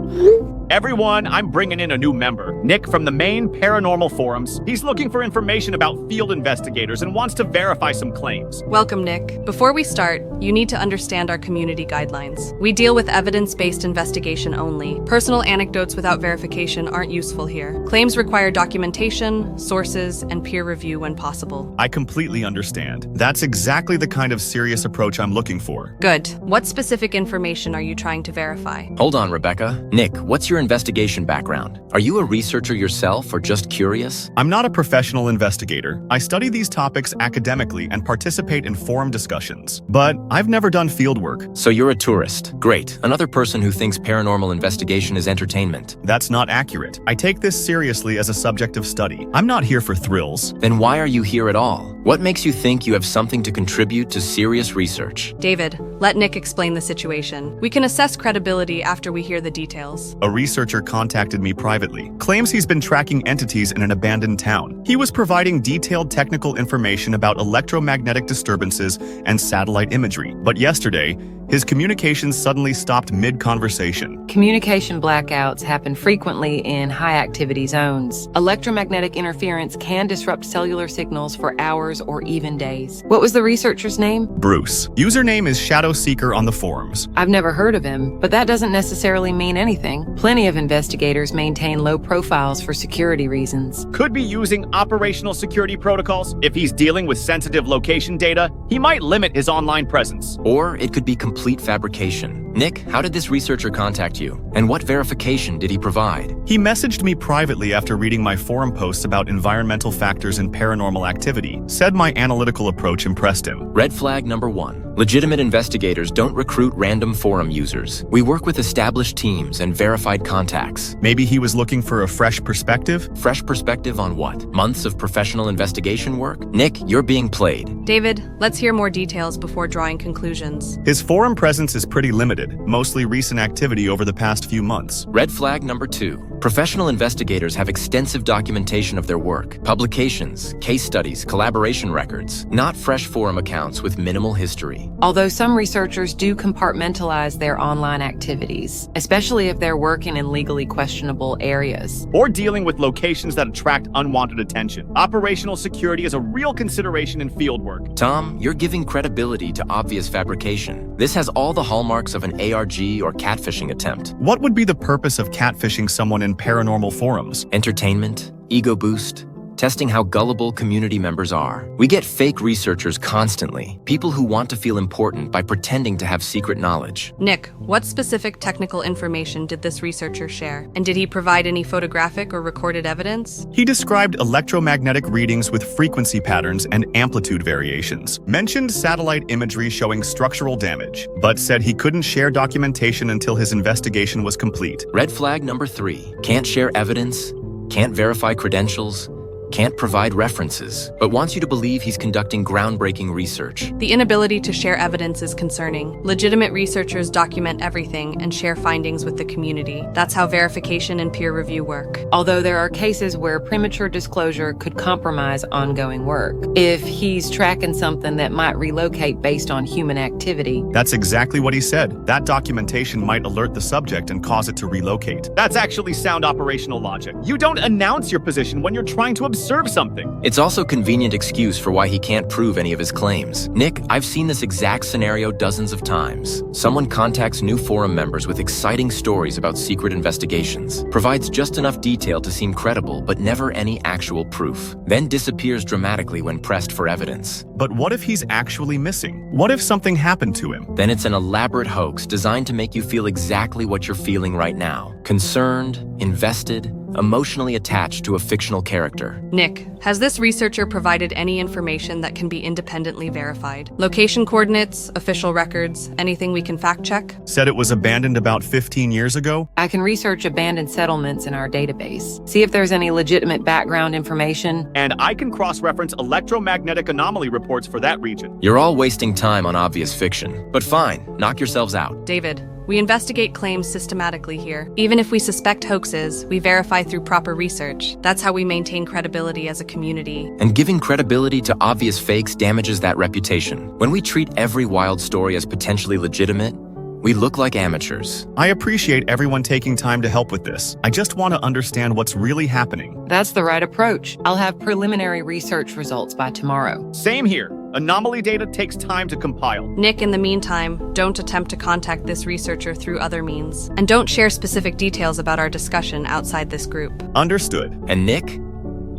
Everyone, I'm bringing in a new member, Nick from the main Paranormal forums. He's looking for information about field investigators and wants to verify some claims. Welcome, Nick. Before we start, you need to understand our community guidelines. We deal with evidence-based investigation only. Personal anecdotes without verification aren't useful here. Claims require documentation, sources, and peer review when possible. I completely understand. That's exactly the kind of serious approach I'm looking for. Good. What specific information are you trying to verify? Hold on, Rebecca. Nick, what's your investigation background? Are you a researcher yourself or just curious? I'm not a professional investigator. I study these topics academically and participate in forum discussions. But I've never done field work. So you're a tourist. Great. Another person who thinks paranormal investigation is entertainment. That's not accurate. I take this seriously as a subject of study. I'm not here for thrills. Then why are you here at all? What makes you think you have something to contribute to serious serious research. David, let Nick explain the situation. We can assess credibility after we hear the details. A researcher contacted me privately, claims he's been tracking entities in an abandoned town. He was providing detailed technical information about electromagnetic disturbances and satellite imagery. But yesterday, his communications suddenly stopped mid-conversation. Communication blackouts happen frequently in high-activity zones. Electromagnetic interference can disrupt cellular signals for hours or even days. What was the researcher's name? Bruce. Username is Shadow Seeker on the forums. I've never heard of him, but that doesn't necessarily mean anything. Plenty of investigators maintain low profiles for security reasons. Could be using operational security protocols. If he's dealing with sensitive location data, he might limit his online presence. Or it could be complete fabrication. Nick, how did this researcher contact you? And what verification did he provide? He messaged me privately after reading my forum posts about environmental factors and paranormal activity, said my analytical approach impressed him. Red flag number 1. Legitimate investigators don't recruit random forum users. We work with established teams and verified contacts. Maybe he was looking for a fresh perspective? Fresh perspective on what? Months of professional investigation work? Nick, you're being played. David, let's hear more details before drawing conclusions. His forum presence is pretty limited, mostly recent activity over the past few months. Red flag number 2. Professional investigators have extensive documentation of their work, publications, case studies, collaboration records, not fresh forum accounts with minimal history. Although some researchers do compartmentalize their online activities, especially if they're working in legally questionable areas. Or dealing with locations that attract unwanted attention. Operational security is a real consideration in fieldwork. Tom, you're giving credibility to obvious fabrication. This has all the hallmarks of an ARG or catfishing attempt. What would be the purpose of catfishing someone in paranormal forums? Entertainment, ego boost, testing how gullible community members are. We get fake researchers constantly, people who want to feel important by pretending to have secret knowledge. Nick, what specific technical information did this researcher share? And did he provide any photographic or recorded evidence? He described electromagnetic readings with frequency patterns and amplitude variations, mentioned satellite imagery showing structural damage, but said he couldn't share documentation until his investigation was complete. Red flag number 3. Can't share evidence, can't verify credentials, can't provide references, but wants you to believe he's conducting groundbreaking research. The inability to share evidence is concerning. Legitimate researchers document everything and share findings with the community. That's how verification and peer review work. Although there are cases where premature disclosure could compromise ongoing work. If he's tracking something that might relocate based on human activity. That's exactly what he said. That documentation might alert the subject and cause it to relocate. That's actually sound operational logic. You don't announce your position when you're trying to observe something. It's also convenient excuse for why he can't prove any of his claims. Nick, I've seen this exact scenario dozens of times. Someone contacts new forum members with exciting stories about secret investigations, provides just enough detail to seem credible, but never any actual proof, then disappears dramatically when pressed for evidence. But what if he's actually missing? What if something happened to him? Then it's an elaborate hoax designed to make you feel exactly what you're feeling right now. Concerned, invested, emotionally attached to a fictional character. Nick, has this researcher provided any information that can be independently verified? Location coordinates, official records, anything we can fact check? Said it was abandoned about 15 years ago? I can research abandoned settlements in our database, see if there's any legitimate background information. And I can cross-reference electromagnetic anomaly reports for that region. You're all wasting time on obvious fiction. But fine, knock yourselves out. David, we investigate claims systematically here. Even if we suspect hoaxes, we verify through proper research. That's how we maintain credibility as a community. And giving credibility to obvious fakes damages that reputation. When we treat every wild story as potentially legitimate, we look like amateurs. I appreciate everyone taking time to help with this. I just want to understand what's really happening. That's the right approach. I'll have preliminary research results by tomorrow. Same here. Anomaly data takes time to compile. Nick, in the meantime, don't attempt to contact this researcher through other means. And don't share specific details about our discussion outside this group. Understood. And Nick,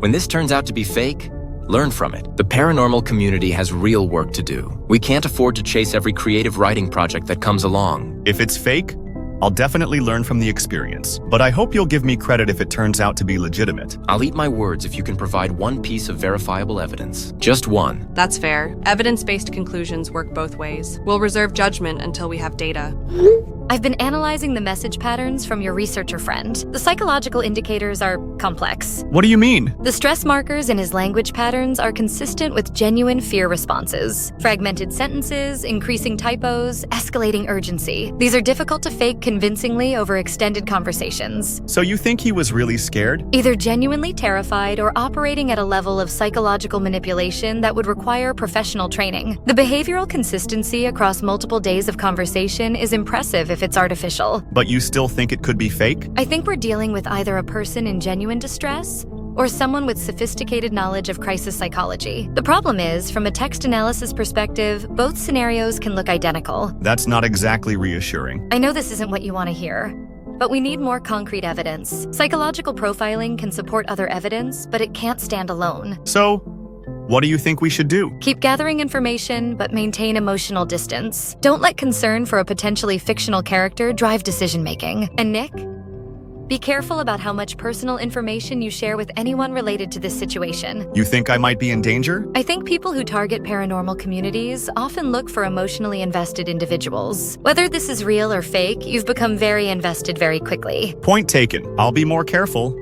when this turns out to be fake, learn from it. The paranormal community has real work to do. We can't afford to chase every creative writing project that comes along. If it's fake, I'll definitely learn from the experience. But I hope you'll give me credit if it turns out to be legitimate. I'll eat my words if you can provide one piece of verifiable evidence. Just one. That's fair. Evidence-based conclusions work both ways. We'll reserve judgment until we have data. I've been analyzing the message patterns from your researcher friend. The psychological indicators are complex. What do you mean? The stress markers in his language patterns are consistent with genuine fear responses. Fragmented sentences, increasing typos, escalating urgency. These are difficult to fake convincingly over extended conversations. So you think he was really scared? Either genuinely terrified or operating at a level of psychological manipulation that would require professional training. The behavioral consistency across multiple days of conversation is impressive if it's artificial. But you still think it could be fake? I think we're dealing with either a person in genuine distress or someone with sophisticated knowledge of crisis psychology. The problem is, from a text analysis perspective, both scenarios can look identical. That's not exactly reassuring. I know this isn't what you want to hear, but we need more concrete evidence. Psychological profiling can support other evidence, but it can't stand alone. So, what do you think we should do? Keep gathering information, but maintain emotional distance. Don't let concern for a potentially fictional character drive decision-making. And Nick? Be careful about how much personal information you share with anyone related to this situation. You think I might be in danger? I think people who target paranormal communities often look for emotionally invested individuals. Whether this is real or fake, you've become very invested very quickly. Point taken. I'll be more careful.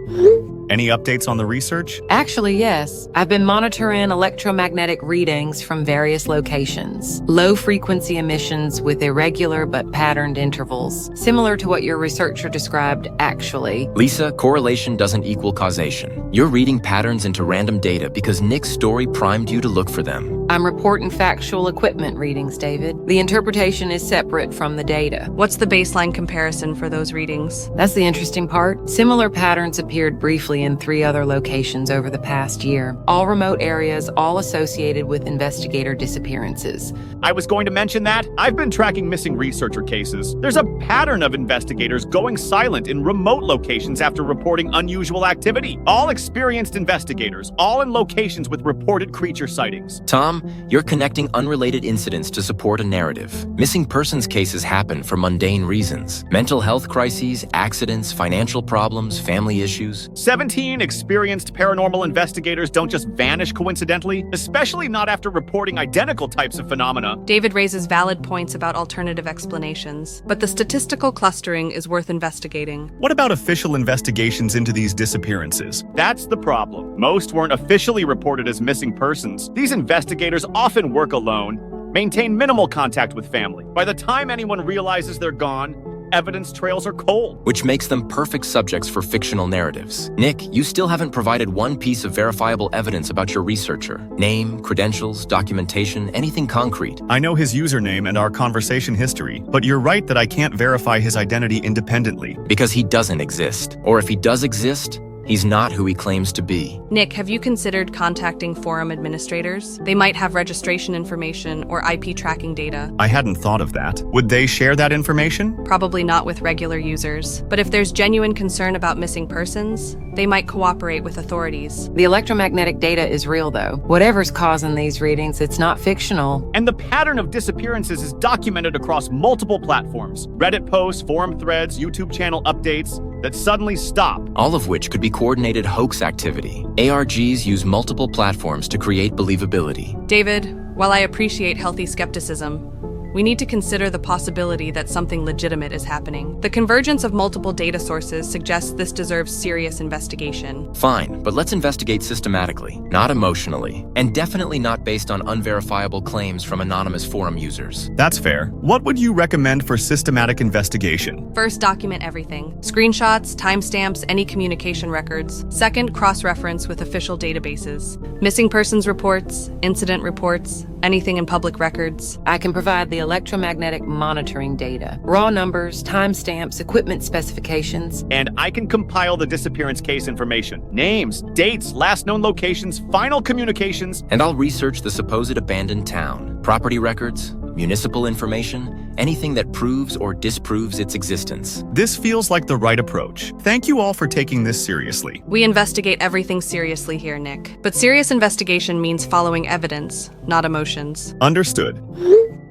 Any updates on the research? Actually, yes. I've been monitoring electromagnetic readings from various locations. Low-frequency emissions with irregular but patterned intervals. Similar to what your researcher described, actually. Lisa, correlation doesn't equal causation. You're reading patterns into random data because Nick's story primed you to look for them. I'm reporting factual equipment readings, David. The interpretation is separate from the data. What's the baseline comparison for those readings? That's the interesting part. Similar patterns appeared briefly in 3 other locations over the past year. All remote areas, all associated with investigator disappearances. I was going to mention that. I've been tracking missing researcher cases. There's a pattern of investigators going silent in remote locations after reporting unusual activity. All experienced investigators, all in locations with reported creature sightings. Tom, you're connecting unrelated incidents to support a narrative. Missing persons cases happen for mundane reasons. Mental health crises, accidents, financial problems, family issues. 17 experienced paranormal investigators don't just vanish coincidentally, especially not after reporting identical types of phenomena. David raises valid points about alternative explanations, but the statistical clustering is worth investigating. What about official investigations into these disappearances? That's the problem. Most weren't officially reported as missing persons. These investigators often work alone, maintain minimal contact with family. By the time anyone realizes they're gone, evidence trails are cold. Which makes them perfect subjects for fictional narratives. Nick, you still haven't provided one piece of verifiable evidence about your researcher. Name, credentials, documentation, anything concrete. I know his username and our conversation history, but you're right that I can't verify his identity independently. Because he doesn't exist. Or if he does exist, he's not who he claims to be. Nick, have you considered contacting forum administrators? They might have registration information or IP tracking data. I hadn't thought of that. Would they share that information? Probably not with regular users. But if there's genuine concern about missing persons, they might cooperate with authorities. The electromagnetic data is real, though. Whatever's causing these readings, it's not fictional. And the pattern of disappearances is documented across multiple platforms. Reddit posts, forum threads, YouTube channel updates that suddenly stop. All of which could be coordinated hoax activity. ARGs use multiple platforms to create believability. David, while I appreciate healthy skepticism, we need to consider the possibility that something legitimate is happening. The convergence of multiple data sources suggests this deserves serious investigation. Fine, but let's investigate systematically, not emotionally, and definitely not based on unverifiable claims from anonymous forum users. That's fair. What would you recommend for systematic investigation? First, document everything. Screenshots, timestamps, any communication records. Second, cross-reference with official databases. Missing persons reports, incident reports, anything in public records. I can provide the electromagnetic monitoring data, raw numbers, timestamps, equipment specifications. And I can compile the disappearance case information. Names, dates, last known locations, final communications. And I'll research the supposed abandoned town, property records, municipal information, anything that proves or disproves its existence. This feels like the right approach. Thank you all for taking this seriously. We investigate everything seriously here, Nick. But serious investigation means following evidence, not emotions. Understood.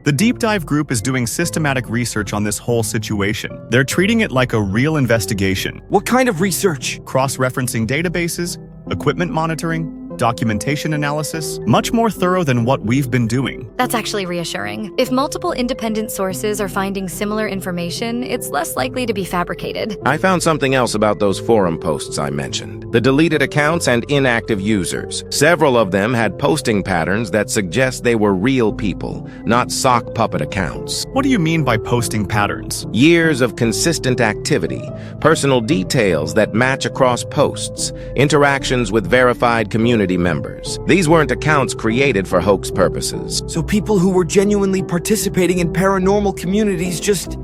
The Deep Dive group is doing systematic research on this whole situation. They're treating it like a real investigation. What kind of research? Cross-referencing databases, equipment monitoring, documentation analysis, much more thorough than what we've been doing. That's actually reassuring. If multiple independent sources are finding similar information, it's less likely to be fabricated. I found something else about those forum posts I mentioned. The deleted accounts and inactive users. Several of them had posting patterns that suggest they were real people, not sock puppet accounts. What do you mean by posting patterns? Years of consistent activity, personal details that match across posts, interactions with verified community members. These weren't accounts created for hoax purposes. So people who were genuinely participating in paranormal communities just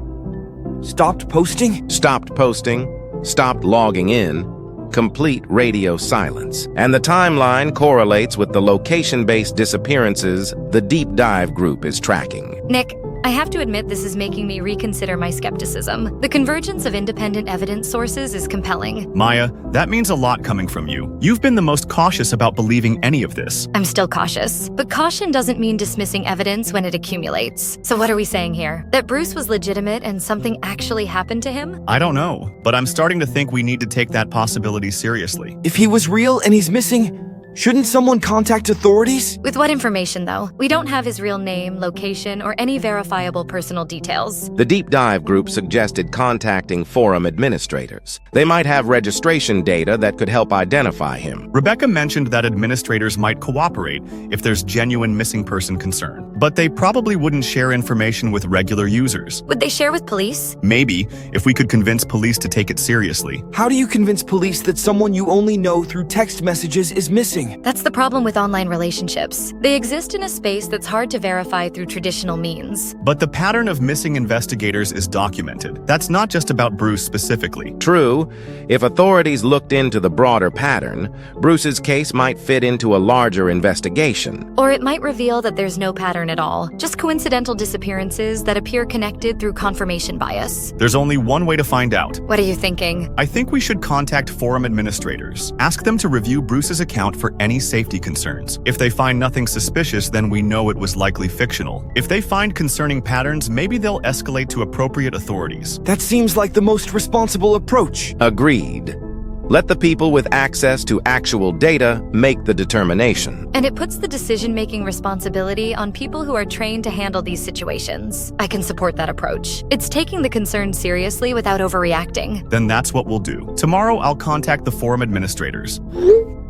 stopped posting? Stopped posting, stopped logging in, complete radio silence. And the timeline correlates with the location-based disappearances the deep dive group is tracking. Nick, I have to admit this is making me reconsider my skepticism. The convergence of independent evidence sources is compelling. Maya, that means a lot coming from you. You've been the most cautious about believing any of this. I'm still cautious, but caution doesn't mean dismissing evidence when it accumulates. So what are we saying here? That Bruce was legitimate and something actually happened to him? I don't know, but I'm starting to think we need to take that possibility seriously. If he was real and he's missing, shouldn't someone contact authorities? With what information, though? We don't have his real name, location, or any verifiable personal details. The deep dive group suggested contacting forum administrators. They might have registration data that could help identify him. Rebecca mentioned that administrators might cooperate if there's genuine missing person concern, but they probably wouldn't share information with regular users. Would they share with police? Maybe, if we could convince police to take it seriously. How do you convince police that someone you only know through text messages is missing? That's the problem with online relationships. They exist in a space that's hard to verify through traditional means. But the pattern of missing investigators is documented. That's not just about Bruce specifically. True, if authorities looked into the broader pattern, Bruce's case might fit into a larger investigation. Or it might reveal that there's no pattern at all, just coincidental disappearances that appear connected through confirmation bias. There's only one way to find out. What are you thinking? I think we should contact forum administrators. Ask them to review Bruce's account for any safety concerns. If they find nothing suspicious, then we know it was likely fictional. If they find concerning patterns, maybe they'll escalate to appropriate authorities. That seems like the most responsible approach. Agreed. Let the people with access to actual data make the determination. And it puts the decision-making responsibility on people who are trained to handle these situations. I can support that approach. It's taking the concern seriously without overreacting. Then that's what we'll do. Tomorrow, I'll contact the forum administrators.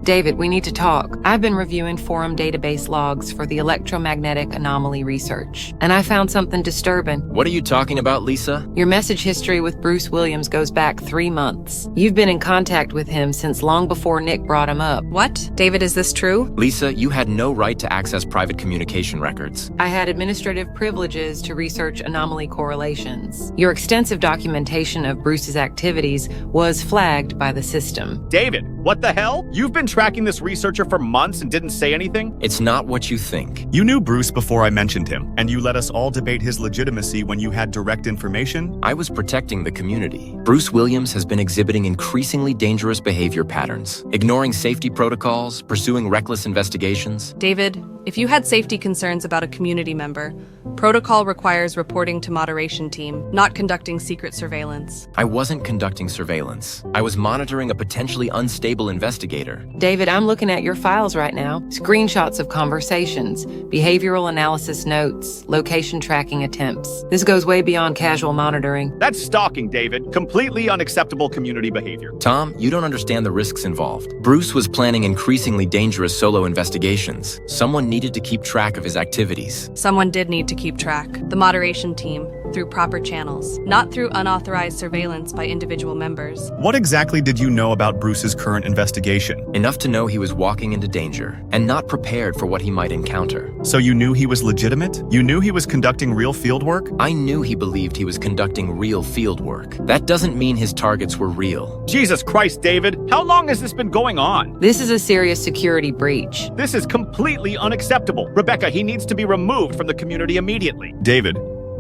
David, we need to talk. I've been reviewing forum database logs for the electromagnetic anomaly research, and I found something disturbing. What are you talking about, Lisa? Your message history with Bruce Williams goes back 3 months. You've been in contact with him since long before Nick brought him up. What? David, is this true? Lisa, you had no right to access private communication records. I had administrative privileges to research anomaly correlations. Your extensive documentation of Bruce's activities was flagged by the system. David, what the hell? You've been tracking this researcher for months and didn't say anything? It's not what you think. You knew Bruce before I mentioned him, and you let us all debate his legitimacy when you had direct information? I was protecting the community. Bruce Williams has been exhibiting increasingly dangerous behavior patterns, ignoring safety protocols, pursuing reckless investigations. David, if you had safety concerns about a community member, protocol requires reporting to moderation team, not conducting secret surveillance. I wasn't conducting surveillance. I was monitoring a potentially unstable investigator. David, I'm looking at your files right now. Screenshots of conversations, behavioral analysis notes, location tracking attempts. This goes way beyond casual monitoring. That's stalking, David. Completely unacceptable community behavior. Tom, you don't understand the risks involved. Bruce was planning increasingly dangerous solo investigations. Someone needed to keep track of his activities. Someone did need to keep track. The moderation team, through proper channels, not through unauthorized surveillance by individual members. What exactly did you know about Bruce's current investigation? Enough to know he was walking into danger and not prepared for what he might encounter. So you knew he was legitimate? You knew he was conducting real field work? I knew he believed he was conducting real field work. That doesn't mean his targets were real. Jesus Christ, David. How long has this been going on? This is a serious security breach. This is completely unacceptable. Rebecca, he needs to be removed from the community immediately. David,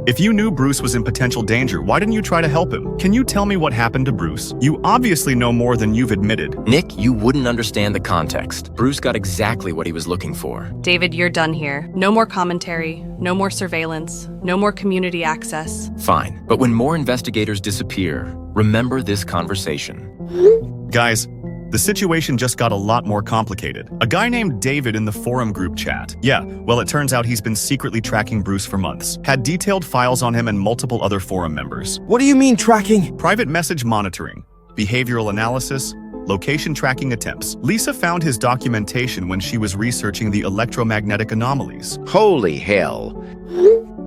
if you knew Bruce was in potential danger, why didn't you try to help him? Can you tell me what happened to Bruce? You obviously know more than you've admitted. Nick, you wouldn't understand the context. Bruce got exactly what he was looking for. David, you're done here. No more commentary, no more surveillance, no more community access. Fine, but when more investigators disappear, remember this conversation. Guys, the situation just got a lot more complicated. A guy named David in the forum group chat. Yeah, well, it turns out he's been secretly tracking Bruce for months. Had detailed files on him and multiple other forum members. What do you mean tracking? Private message monitoring, behavioral analysis, location tracking attempts. Lisa found his documentation when she was researching the electromagnetic anomalies. Holy hell.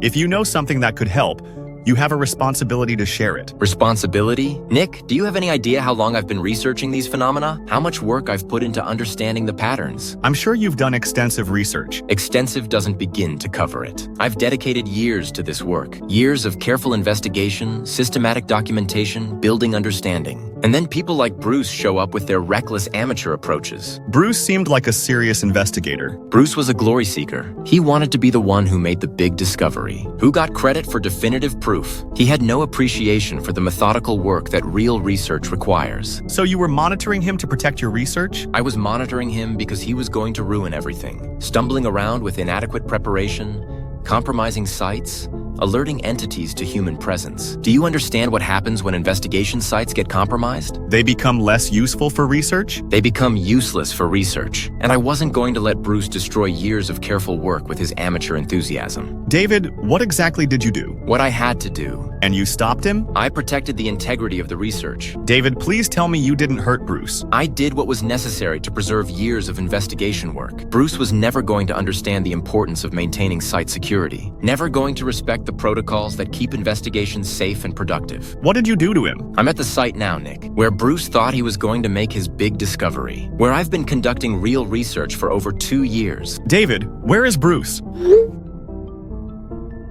If you know something that could help, you have a responsibility to share it. Responsibility? Nick, do you have any idea how long I've been researching these phenomena? How much work I've put into understanding the patterns? I'm sure you've done extensive research. Extensive doesn't begin to cover it. I've dedicated years to this work. Years of careful investigation, systematic documentation, building understanding. And then people like Bruce show up with their reckless amateur approaches. Bruce seemed like a serious investigator. Bruce was a glory seeker. He wanted to be the one who made the big discovery, who got credit for definitive proof. He had no appreciation for the methodical work that real research requires. So you were monitoring him to protect your research? I was monitoring him because he was going to ruin everything, stumbling around with inadequate preparation, compromising sites, alerting entities to human presence. Do you understand what happens when investigation sites get compromised? They become less useful for research? They become useless for research. And I wasn't going to let Bruce destroy years of careful work with his amateur enthusiasm. David, what exactly did you do? What I had to do. And you stopped him? I protected the integrity of the research. David, please tell me you didn't hurt Bruce. I did what was necessary to preserve years of investigation work. Bruce was never going to understand the importance of maintaining site security, never going to respect the protocols that keep investigations safe and productive. What did you do to him? I'm at the site now, Nick, where Bruce thought he was going to make his big discovery, where I've been conducting real research for over 2 years. David, where is Bruce?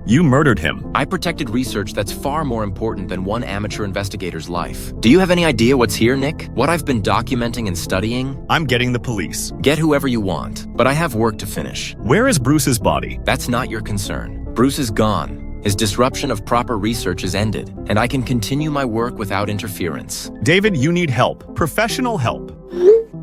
You murdered him. I protected research that's far more important than one amateur investigator's life. Do you have any idea what's here, Nick? What I've been documenting and studying? I'm getting the police. Get whoever you want, but I have work to finish. Where is Bruce's body? That's not your concern. Bruce is gone. His disruption of proper research is ended, and I can continue my work without interference. David, you need help. Professional help.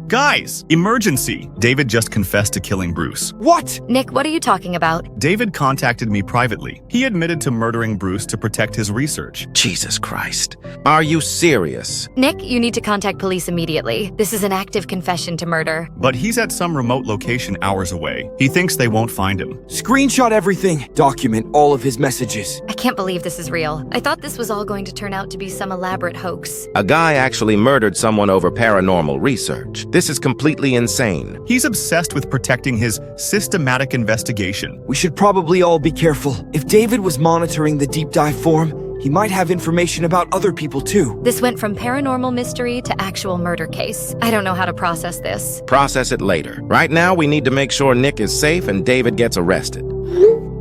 Guys, emergency! David just confessed to killing Bruce. What? Nick, what are you talking about? David contacted me privately. He admitted to murdering Bruce to protect his research. Jesus Christ. Are you serious? Nick, you need to contact police immediately. This is an active confession to murder. But he's at some remote location hours away. He thinks they won't find him. Screenshot everything. Document all of his messages. I can't believe this is real. I thought this was all going to turn out to be some elaborate hoax. A guy actually murdered someone over paranormal research. This is completely insane. He's obsessed with protecting his systematic investigation. We should probably all be careful. If David was monitoring the deep dive forum, he might have information about other people too. This went from paranormal mystery to actual murder case. I don't know how to process this. Process it later. Right now, we need to make sure Nick is safe and David gets arrested.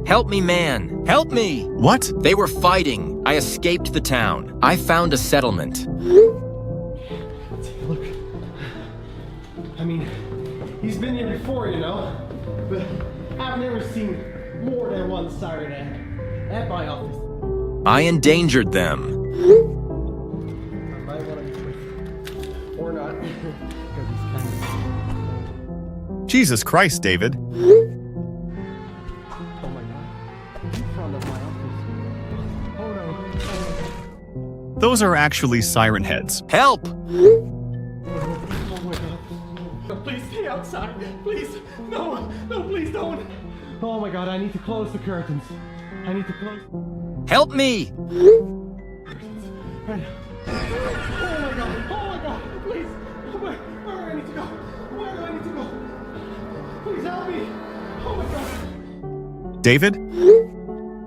Help me, man. Help me. What? They were fighting. I escaped the town. I found a settlement. Look. I mean, he's been here before, you know? But I've never seen more than one siren at my office. I endangered them. I might want to be quick. Or not. Because he's kind of... Jesus Christ, David. Oh my god. In front of my office. Oh no. Those are actually siren heads. Help! Oh my god. Please stay outside. Please. No, please don't. Oh my god, I need to close the curtains. I need to close. Help me! Right. Oh my god, please. Where do I need to go? Where do I need to go? Please help me. Oh my god. David?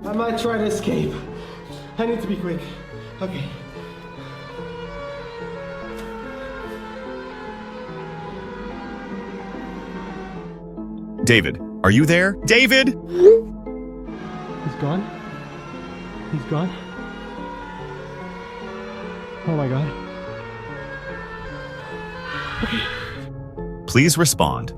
I might try to escape. I need to be quick. Okay. David, are you there? David? He's gone? He's gone? Oh my god. Okay. Please respond.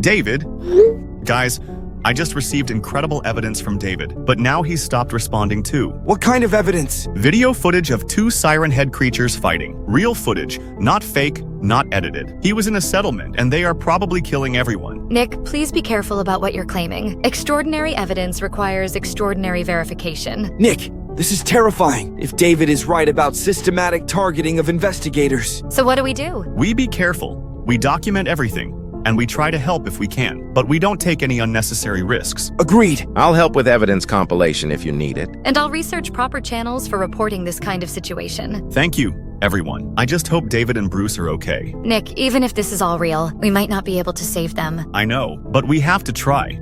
David? Guys, I just received incredible evidence from David, but now he's stopped responding too. What kind of evidence? Video footage of 2 siren head creatures fighting. Real footage, not fake, not edited. He was in a settlement, and they are probably killing everyone. Nick, please be careful about what you're claiming. Extraordinary evidence requires extraordinary verification. Nick, this is terrifying. If David is right about systematic targeting of investigators. So what do we do? We be careful. We document everything, and we try to help if we can, but we don't take any unnecessary risks. Agreed. I'll help with evidence compilation if you need it. And I'll research proper channels for reporting this kind of situation. Thank you, everyone. I just hope David and Bruce are okay. Nick, even if this is all real, we might not be able to save them. I know, but we have to try.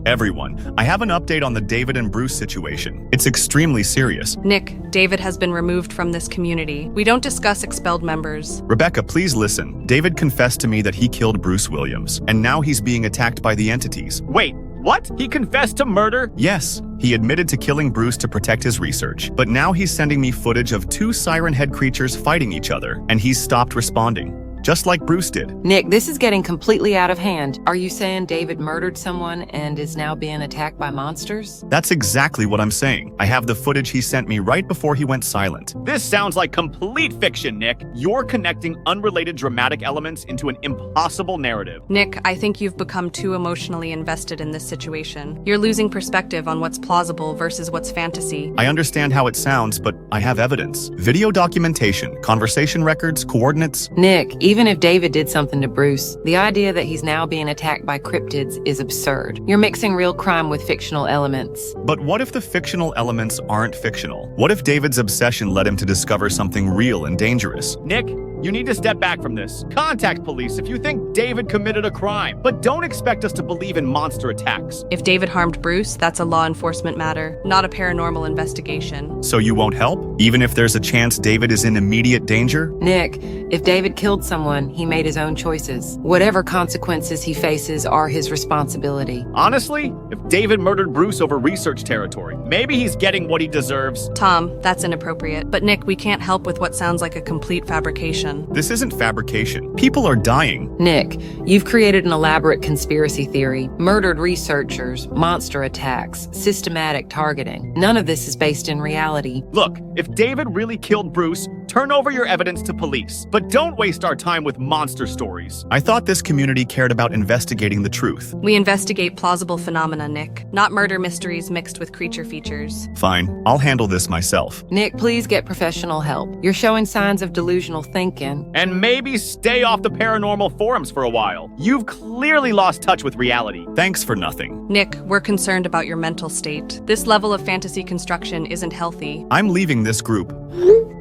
Everyone, I have an update on the David and Bruce situation. It's extremely serious. Nick, David has been removed from this community. We don't discuss expelled members. Rebecca, please listen. David confessed to me that he killed Bruce Williams, and now he's being attacked by the entities. Wait, what? He confessed to murder? Yes, he admitted to killing Bruce to protect his research, but now he's sending me footage of 2 siren head creatures fighting each other, and he's stopped responding. Just like Bruce did. Nick, this is getting completely out of hand. Are you saying David murdered someone and is now being attacked by monsters? That's exactly what I'm saying. I have the footage he sent me right before he went silent. This sounds like complete fiction, Nick. You're connecting unrelated dramatic elements into an impossible narrative. Nick, I think you've become too emotionally invested in this situation. You're losing perspective on what's plausible versus what's fantasy. I understand how it sounds, but I have evidence. Video documentation, conversation records, coordinates. Nick, even if David did something to Bruce, the idea that he's now being attacked by cryptids is absurd. You're mixing real crime with fictional elements. But what if the fictional elements aren't fictional? What if David's obsession led him to discover something real and dangerous? Nick, you need to step back from this. Contact police if you think David committed a crime, but don't expect us to believe in monster attacks. If David harmed Bruce, that's a law enforcement matter, not a paranormal investigation. So you won't help? Even if there's a chance David is in immediate danger? Nick, if David killed someone, he made his own choices. Whatever consequences he faces are his responsibility. Honestly, if David murdered Bruce over research territory, maybe he's getting what he deserves. Tom, that's inappropriate. But Nick, we can't help with what sounds like a complete fabrication. This isn't fabrication. People are dying. Nick, you've created an elaborate conspiracy theory, murdered researchers, monster attacks, systematic targeting. None of this is based in reality. Look, if David really killed Bruce, turn over your evidence to police. But don't waste our time with monster stories. I thought this community cared about investigating the truth. We investigate plausible phenomena, Nick, not murder mysteries mixed with creature features. Fine, I'll handle this myself. Nick, please get professional help. You're showing signs of delusional thinking. And maybe stay off the paranormal forums for a while. You've clearly lost touch with reality. Thanks for nothing. Nick, we're concerned about your mental state. This level of fantasy construction isn't healthy. I'm leaving this group.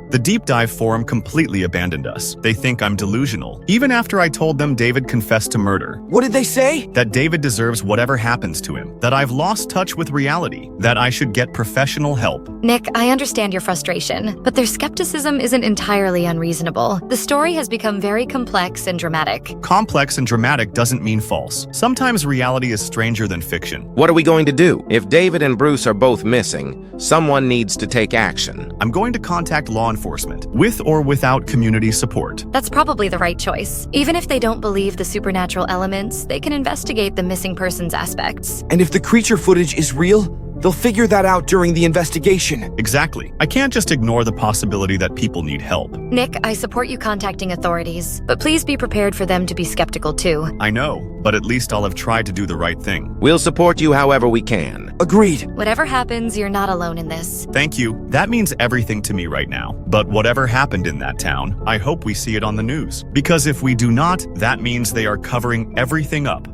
The Deep Dive forum completely abandoned us. They think I'm delusional. Even after I told them David confessed to murder. What did they say? That David deserves whatever happens to him. That I've lost touch with reality. That I should get professional help. Nick, I understand your frustration, but their skepticism isn't entirely unreasonable. The story has become very complex and dramatic. Complex and dramatic doesn't mean false. Sometimes reality is stranger than fiction. What are we going to do? If David and Bruce are both missing, someone needs to take action. I'm going to contact law enforcement, with or without community support. That's probably the right choice. Even if they don't believe the supernatural elements, they can investigate the missing persons aspects. And if the creature footage is real, they'll figure that out during the investigation. Exactly. I can't just ignore the possibility that people need help. Nick, I support you contacting authorities, but please be prepared for them to be skeptical too. I know, but at least I'll have tried to do the right thing. We'll support you however we can. Agreed. Whatever happens, you're not alone in this. Thank you. That means everything to me right now. But whatever happened in that town, I hope we see it on the news. Because if we do not, that means they are covering everything up.